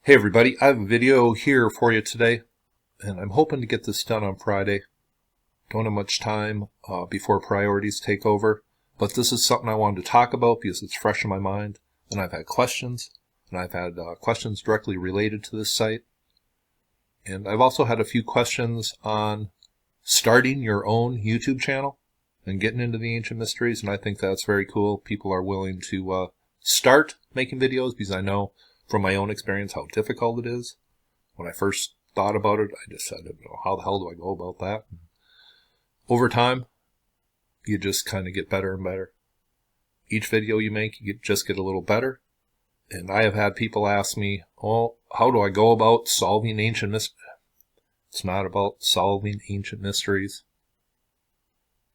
Hey everybody, I have a video here for you today, and I'm hoping to get this done on Friday. Don't have much time before priorities take over, but this is something I wanted to talk about because it's fresh in my mind, and I've had questions, questions directly related to this site. And I've also had a few questions on starting your own YouTube channel and getting into the ancient mysteries, and I think that's very cool. People are willing to start making videos because I know from my own experience how difficult it is. When I first thought about it, I just said, how the hell do I go about that? And over time, you just kind of get better and better. Each video you make, you just get a little better. And I have had people ask me, how do I go about solving ancient mysteries? It's not about solving ancient mysteries.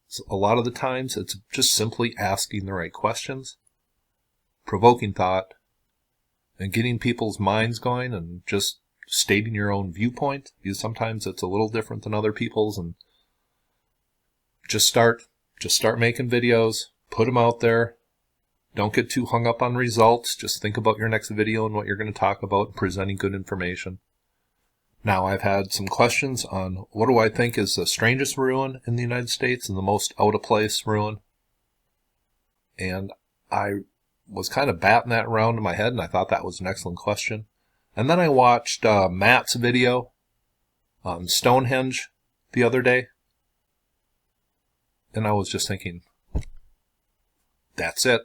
So a lot of the times, it's just simply asking the right questions, provoking thought, and getting people's minds going and just stating your own viewpoint, because sometimes it's a little different than other people's. And just start making videos, put them out there. Don't get too hung up on results. Just think about your next video and what you're going to talk about and presenting good information. Now, I've had some questions on what do I think is the strangest ruin in the United States and the most out-of-place ruin. And I was kind of batting that around in my head, and I thought that was an excellent question. And then I watched Matt's video on Stonehenge the other day, and I was just thinking, that's it.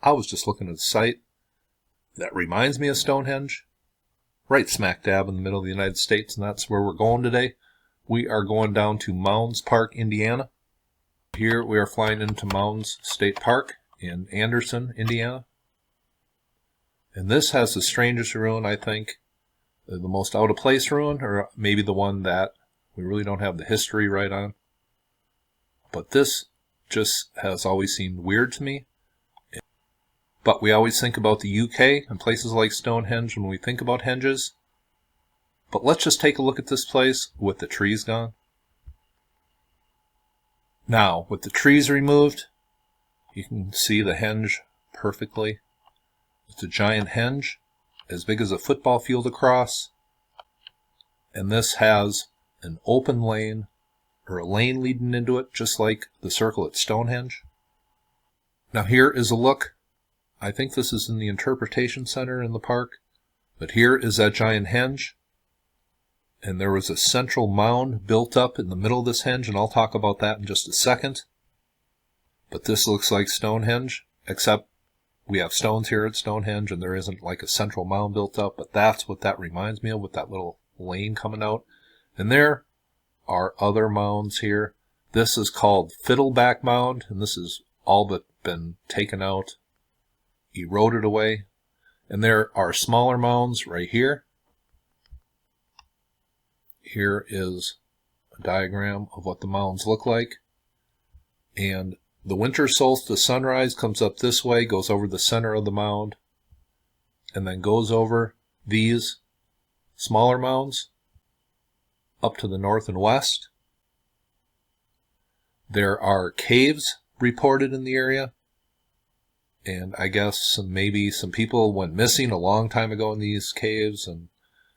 I was just looking at a site that reminds me of Stonehenge, right smack dab in the middle of the United States, and that's where we're going today. We are going down to Mounds Park, Indiana. Here we are flying into Mounds State Park in Anderson, Indiana. And this has the strangest ruin, I think. The most out-of-place ruin, or maybe the one that we really don't have the history right on. But this just has always seemed weird to me. But we always think about the UK and places like Stonehenge when we think about henges. But let's just take a look at this place with the trees gone. Now, with the trees removed, you can see the henge perfectly. It's a giant henge, as big as a football field across. And this has an open lane, or a lane leading into it, just like the circle at Stonehenge. Now here is a look. I think this is in the Interpretation Center in the park. But here is that giant henge. And there was a central mound built up in the middle of this henge, and I'll talk about that in just a second. But this looks like Stonehenge, except we have stones here at Stonehenge, and there isn't like a central mound built up, but that's what that reminds me of, with that little lane coming out. And there are other mounds here. This is called Fiddleback Mound, and this is all but been taken out, eroded away. And there are smaller mounds right here. Here is a diagram of what the mounds look like. And the winter solstice sunrise comes up this way, goes over the center of the mound, and then goes over these smaller mounds up to the north and west. There are caves reported in the area, and I guess maybe some people went missing a long time ago in these caves, and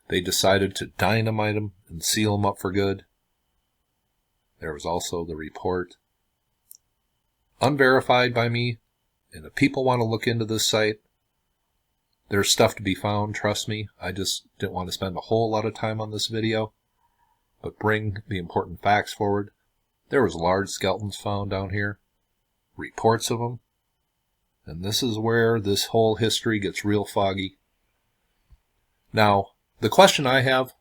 they decided to dynamite them and seal them up for good. There was also the report, unverified by me, and if people want to look into this site, there's stuff to be found, trust me. I just didn't want to spend a whole lot of time on this video, but bring the important facts forward. There was large skeletons found down here, reports of them, and this is where this whole history gets real foggy. Now, the question I have,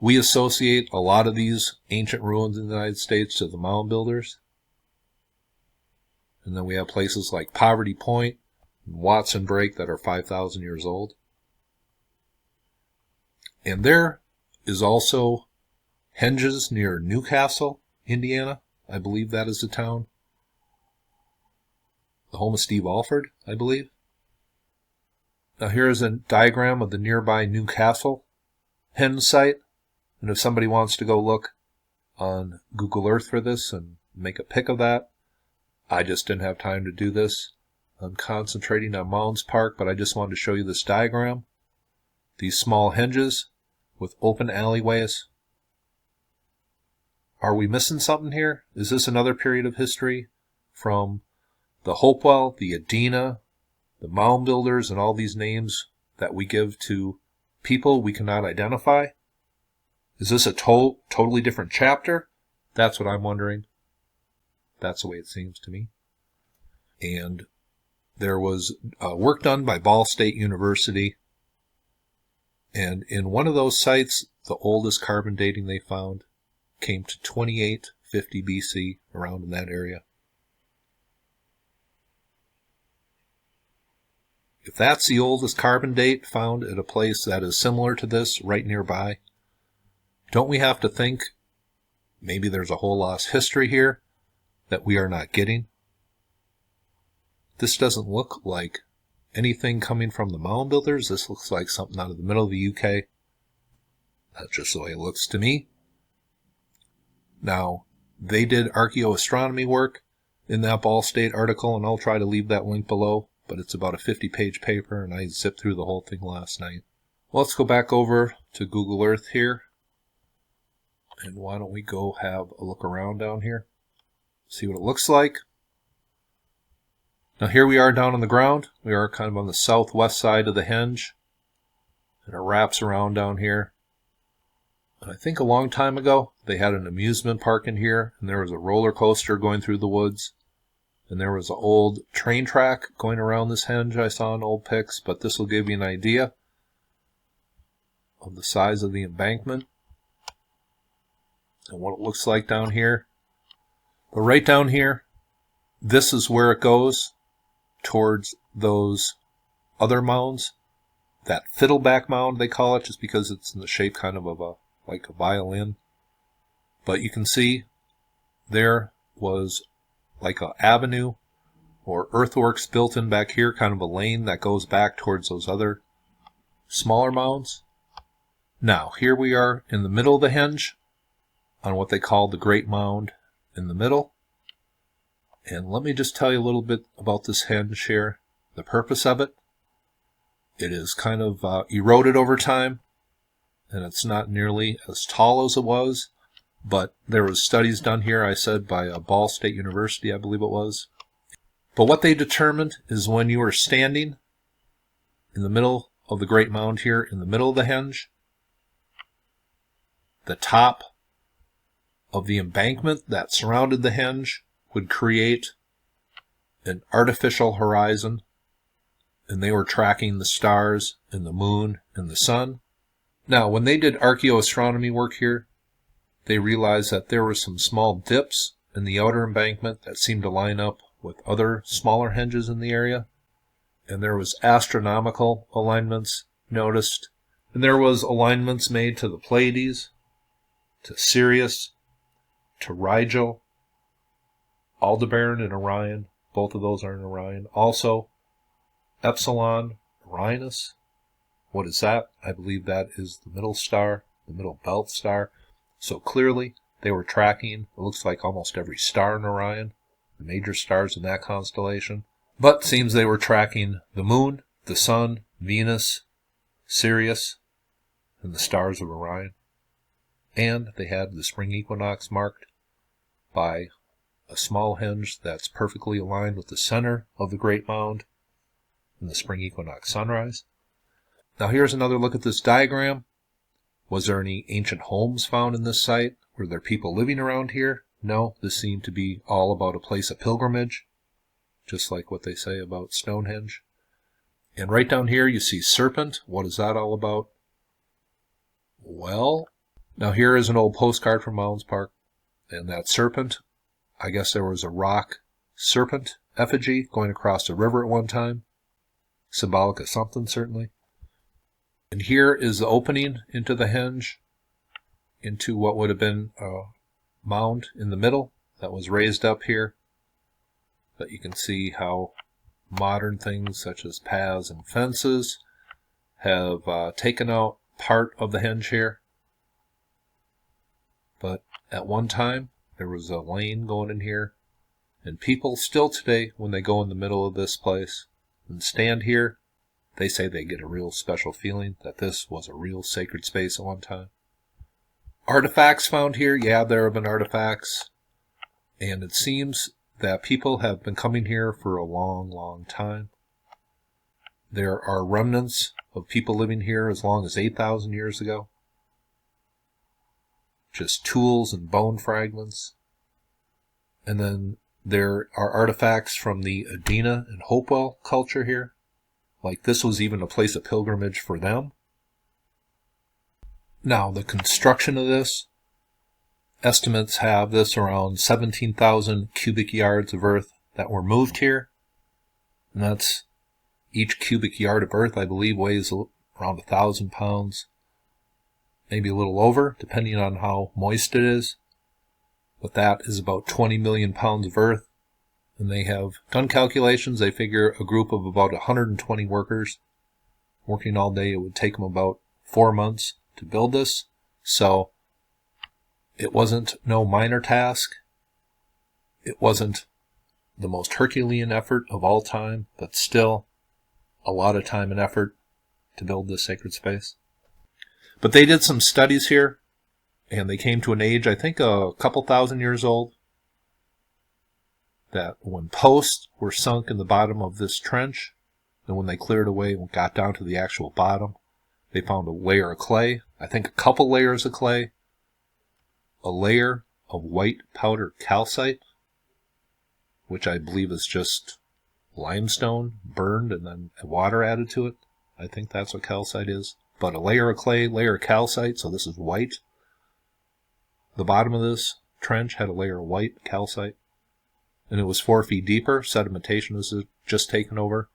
we associate a lot of these ancient ruins in the United States to the mound builders. And then we have places like Poverty Point and Watson Break that are 5,000 years old. And there is also henges near Newcastle, Indiana. I believe that is the town. The home of Steve Alford, I believe. Now here is a diagram of the nearby Newcastle Hen Site. And if somebody wants to go look on Google Earth for this and make a pic of that, I just didn't have time to do this. I'm concentrating on Mounds Park, but I just wanted to show you this diagram. these small henges with open alleyways. Are we missing something here? Is this another period of history from the Hopewell, the Adena, the mound builders, and all these names that we give to people we cannot identify? Is this a totally different chapter? That's what I'm wondering. That's the way it seems to me. And there was work done by Ball State University. And in one of those sites, the oldest carbon dating they found came to 2850 BC, around in that area. If that's the oldest carbon date found at a place that is similar to this right nearby, don't we have to think maybe there's a whole lost history here that we are not getting? This doesn't look like anything coming from the mound builders. This looks like something out of the middle of the UK. That's just the way it looks to me. Now, they did archaeoastronomy work in that Ball State article, and I'll try to leave that link below, but it's about a 50-page paper, and I zipped through the whole thing last night. Well, let's go back over to Google Earth here, and why don't we go have a look around down here, see what it looks like. Now here we are down on the ground. We are kind of on the southwest side of the henge, and it wraps around down here. And I think a long time ago they had an amusement park in here, and there was a roller coaster going through the woods, and there was an old train track going around this henge I saw in old pics, but this will give you an idea of the size of the embankment and what it looks like down here. But right down here, this is where it goes towards those other mounds. That fiddleback mound, they call it, just because it's in the shape kind of like a violin. But you can see there was like an avenue or earthworks built in back here, kind of a lane that goes back towards those other smaller mounds. Now, here we are in the middle of the henge on what they call the Great Mound in the middle. And let me just tell you a little bit about this henge here, the purpose of it. It is kind of eroded over time, and it's not nearly as tall as it was, but there was studies done here, I said, by Ball State University, I believe it was. But what they determined is when you are standing in the middle of the Great Mound here, in the middle of the henge, the top of the embankment that surrounded the henge would create an artificial horizon, and they were tracking the stars and the moon and the sun. Now, when they did archaeoastronomy work here, they realized that there were some small dips in the outer embankment that seemed to line up with other smaller henges in the area, and there was astronomical alignments noticed, and there was alignments made to the Pleiades, to Sirius, to Rigel, Aldebaran and Orion. Both of those are in Orion. Also, Epsilon Orionis. What is that? I believe that is the middle star, the middle belt star. So clearly, they were tracking, it looks like almost every star in Orion, the major stars in that constellation. But it seems they were tracking the moon, the sun, Venus, Sirius, and the stars of Orion. And they had the spring equinox marked by a small henge that's perfectly aligned with the center of the Great Mound and the spring equinox sunrise. Now here's another look at this diagram. Was there any ancient homes found in this site? Were there people living around here? No, this seemed to be all about a place of pilgrimage, just like what they say about Stonehenge. And right down here you see Serpent. What is that all about? Well, now here is an old postcard from Mounds Park, and that serpent, I guess there was a rock serpent effigy going across the river at one time, symbolic of something certainly. And here is the opening into the henge, into what would have been a mound in the middle that was raised up here. But you can see how modern things such as paths and fences have taken out part of the henge here. But at one time, there was a lane going in here, and people still today, when they go in the middle of this place and stand here, They say they get a real special feeling that this was a real sacred space at one time. Artifacts found here. Yeah, there have been artifacts. And it seems that people have been coming here for a long, long time. There are remnants of people living here as long as 8,000 years ago. Just tools and bone fragments. And then there are artifacts from the Adena and Hopewell culture here. Like this was even a place of pilgrimage for them. Now, the construction of this, estimates have this around 17,000 cubic yards of earth that were moved here. And that's each cubic yard of earth, I believe, weighs around 1,000 pounds. Maybe a little over, depending on how moist it is. But that is about 20 million pounds of earth. And they have done calculations. They figure a group of about 120 workers working all day, it would take them about 4 months to build this. So it wasn't no minor task. It wasn't the most Herculean effort of all time, but still a lot of time and effort to build this sacred space. But they did some studies here, and they came to an age, I think, a couple thousand years old, that when posts were sunk in the bottom of this trench, and when they cleared away and got down to the actual bottom, they found a layer of clay, I think a couple layers of clay, a layer of white powder calcite, which I believe is just limestone burned and then water added to it. I think that's what calcite is. But a layer of clay, layer of calcite, so this is white. The bottom of this trench had a layer of white calcite, and it was 4 feet deeper. Sedimentation was just taken over.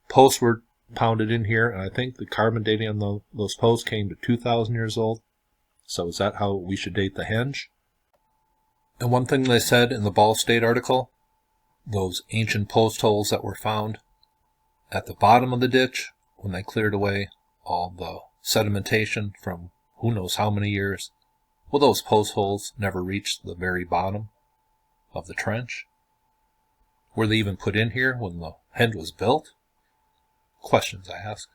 Posts were pounded in here, and I think the carbon dating on those posts came to 2,000 years old. So is that how we should date the henge? And one thing they said in the Ball State article, those ancient post holes that were found at the bottom of the ditch, when they cleared away all the sedimentation from who knows how many years, well, those post holes never reached the very bottom of the trench. Were they even put in here when the henge was built? Questions I ask.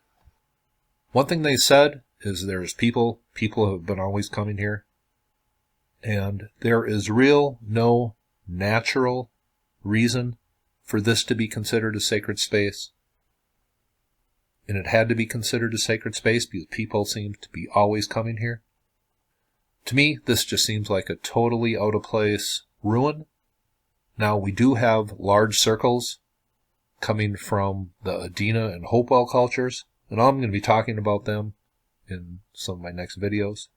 One thing they said is there's people have been always coming here, and there is no natural reason for this to be considered a sacred space. And it had to be considered a sacred space because people seem to be always coming here. To me, this just seems like a totally out of place ruin. Now, we do have large circles coming from the Adena and Hopewell cultures, and I'm going to be talking about them in some of my next videos.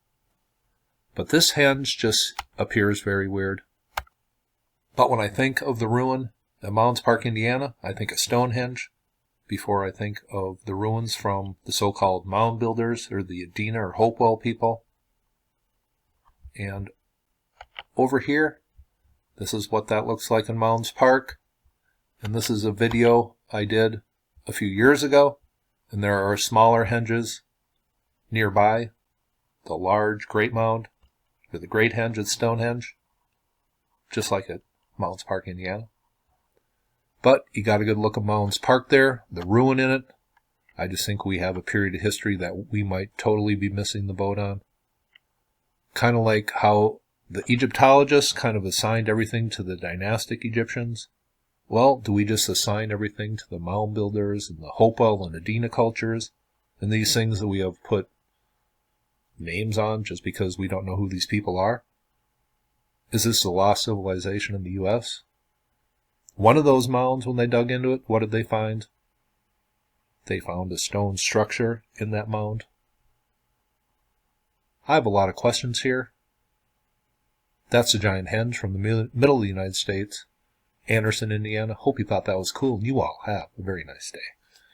But this henge just appears very weird. But when I think of the ruin at Mounds Park, Indiana, I think of Stonehenge before I think of the ruins from the so-called mound builders or the Adena or Hopewell people. And over here, this is what that looks like in Mounds Park. And this is a video I did a few years ago. And there are smaller henges nearby. The large Great Mound, or the Great Henge at Stonehenge, just like at Mounds Park, Indiana. But you got a good look at Mounds Park there, the ruin in it. I just think we have a period of history that we might totally be missing the boat on. Kind of like how the Egyptologists kind of assigned everything to the dynastic Egyptians. Well, do we just assign everything to the mound builders and the Hopewell and Adena cultures and these things that we have put names on just because we don't know who these people are? Is this a lost civilization in the U.S.? One of those mounds, when they dug into it, what did they find? They found a stone structure in that mound. I have a lot of questions here. That's a giant henge from the middle of the United States, Anderson, Indiana. Hope you thought that was cool, and you all have a very nice day.